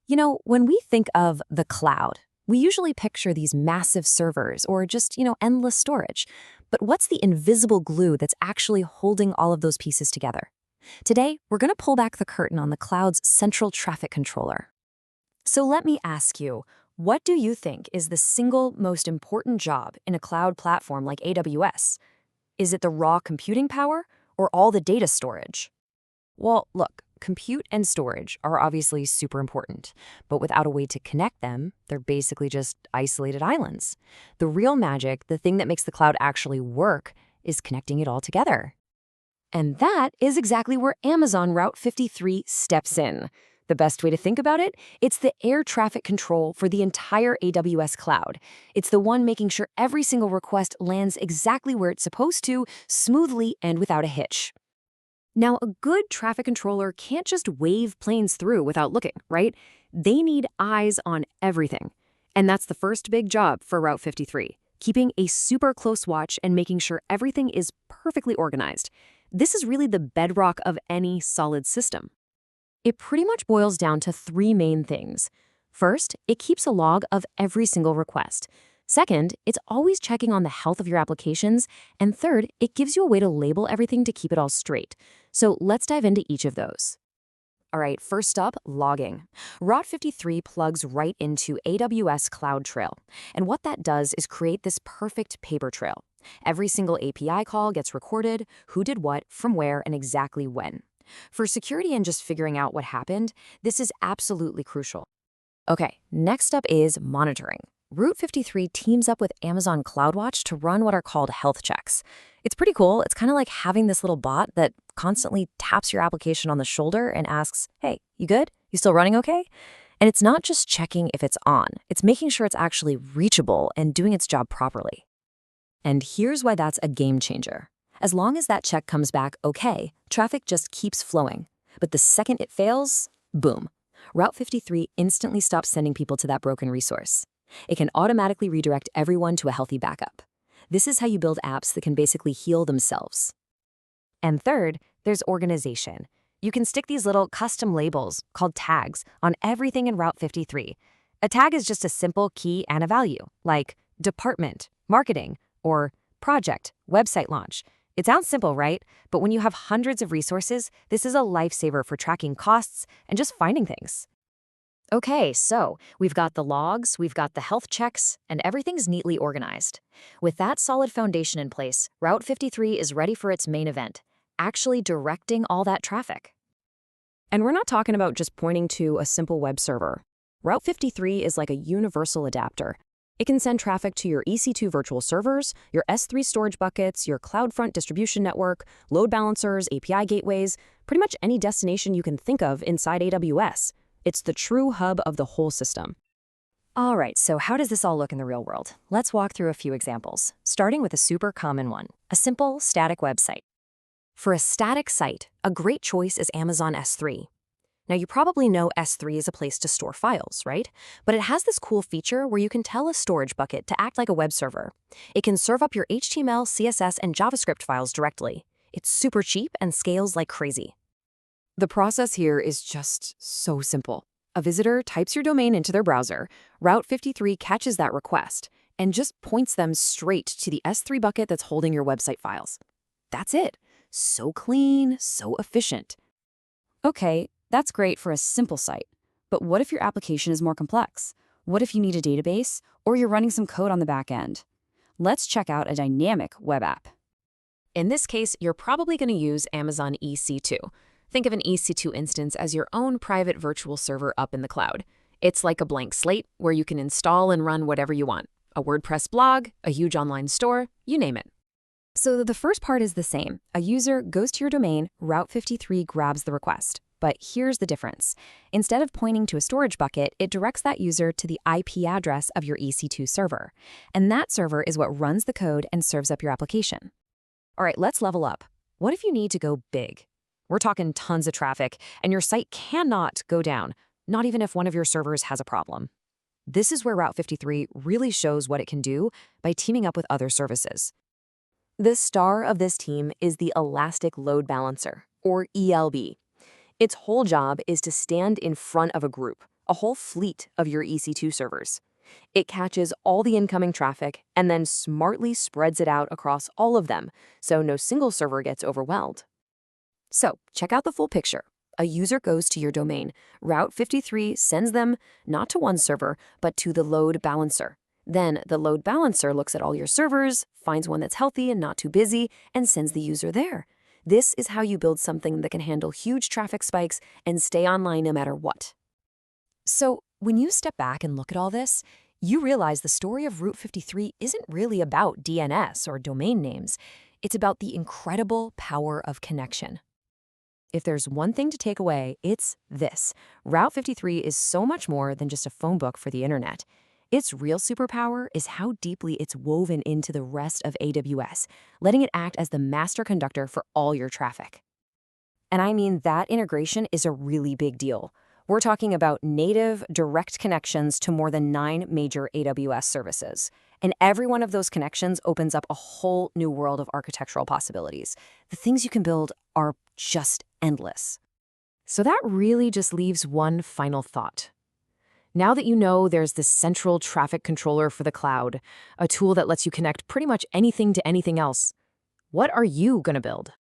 When we think of the cloud, we usually picture these massive servers or just, endless storage. But what's the invisible glue that's actually holding all of those pieces together? Today, we're going to pull back the curtain on the cloud's central traffic controller. So let me ask you, what do you think is the single most important job in a cloud platform like AWS? Is it the raw computing power or all the data storage? Well, look, compute and storage are obviously super important, but without a way to connect them, they're basically just isolated islands. The real magic, the thing that makes the cloud actually work, is connecting it all together. And that is exactly where Amazon Route 53 steps in. The best way to think about it? It's the air traffic control for the entire AWS cloud. It's the one making sure every single request lands exactly where it's supposed to, smoothly and without a hitch. Now, a good traffic controller can't just wave planes through without looking, right? They need eyes on everything. And that's the first big job for Route 53, keeping a super close watch and making sure everything is perfectly organized. This is really the bedrock of any solid system. It pretty much boils down to three main things. First, it keeps a log of every single request. Second, it's always checking on the health of your applications. And third, it gives you a way to label everything to keep it all straight. So let's dive into each of those. All right, first up, logging. Route 53 plugs right into AWS CloudTrail. And what that does is create this perfect paper trail. Every single API call gets recorded, who did what, from where, and exactly when. For security and just figuring out what happened, this is absolutely crucial. Okay, next up is monitoring. Route 53 teams up with Amazon CloudWatch to run what are called health checks. It's pretty cool. It's kind of like having this little bot that constantly taps your application on the shoulder and asks, hey, you good? You still running okay? And it's not just checking if it's on. It's making sure it's actually reachable and doing its job properly. And here's why that's a game changer. As long as that check comes back okay, traffic just keeps flowing. But the second it fails, boom. Route 53 instantly stops sending people to that broken resource. It can automatically redirect everyone to a healthy backup. This is how you build apps that can basically heal themselves. And third, there's organization. You can stick these little custom labels, called tags, on everything in Route 53. A tag is just a simple key and a value, like department, marketing, or project, website launch. It sounds simple, right? But when you have hundreds of resources, this is a lifesaver for tracking costs and just finding things. Okay, so we've got the logs, we've got the health checks, and everything's neatly organized. With that solid foundation in place, Route 53 is ready for its main event, actually directing all that traffic. And we're not talking about just pointing to a simple web server. Route 53 is like a universal adapter. It can send traffic to your EC2 virtual servers, your S3 storage buckets, your CloudFront distribution network, load balancers, API gateways, pretty much any destination you can think of inside AWS. It's the true hub of the whole system. All right, so how does this all look in the real world? Let's walk through a few examples, starting with a super common one, a simple static website. For a static site, a great choice is Amazon S3. Now, you probably know S3 is a place to store files, right? But it has this cool feature where you can tell a storage bucket to act like a web server. It can serve up your HTML, CSS, and JavaScript files directly. It's super cheap and scales like crazy. The process here is just so simple. A visitor types your domain into their browser, Route 53 catches that request, and just points them straight to the S3 bucket that's holding your website files. That's it. So clean, so efficient. Okay, that's great for a simple site. But what if your application is more complex? What if you need a database, or you're running some code on the back end? Let's check out a dynamic web app. In this case, you're probably going to use Amazon EC2. Think of an EC2 instance as your own private virtual server up in the cloud. It's like a blank slate where you can install and run whatever you want. A WordPress blog, a huge online store, you name it. So the first part is the same. A user goes to your domain, Route 53 grabs the request. But here's the difference. Instead of pointing to a storage bucket, it directs that user to the IP address of your EC2 server. And that server is what runs the code and serves up your application. All right, let's level up. What if you need to go big? We're talking tons of traffic, and your site cannot go down, not even if one of your servers has a problem. This is where Route 53 really shows what it can do by teaming up with other services. The star of this team is the Elastic Load Balancer, or ELB. Its whole job is to stand in front of a group, a whole fleet of your EC2 servers. It catches all the incoming traffic and then smartly spreads it out across all of them, so no single server gets overwhelmed. So, check out the full picture. A user goes to your domain. Route 53 sends them not to one server, but to the load balancer. Then the load balancer looks at all your servers, finds one that's healthy and not too busy, and sends the user there. This is how you build something that can handle huge traffic spikes and stay online no matter what. So, when you step back and look at all this, you realize the story of Route 53 isn't really about DNS or domain names. It's about the incredible power of connection. If there's one thing to take away, it's this. Route 53 is so much more than just a phone book for the internet. Its real superpower is how deeply it's woven into the rest of AWS, letting it act as the master conductor for all your traffic. And I mean, that integration is a really big deal. We're talking about native, direct connections to more than 9 major AWS services. And every one of those connections opens up a whole new world of architectural possibilities. The things you can build are just endless. So that really just leaves one final thought. Now that you know there's this central traffic controller for the cloud, a tool that lets you connect pretty much anything to anything else, what are you going to build?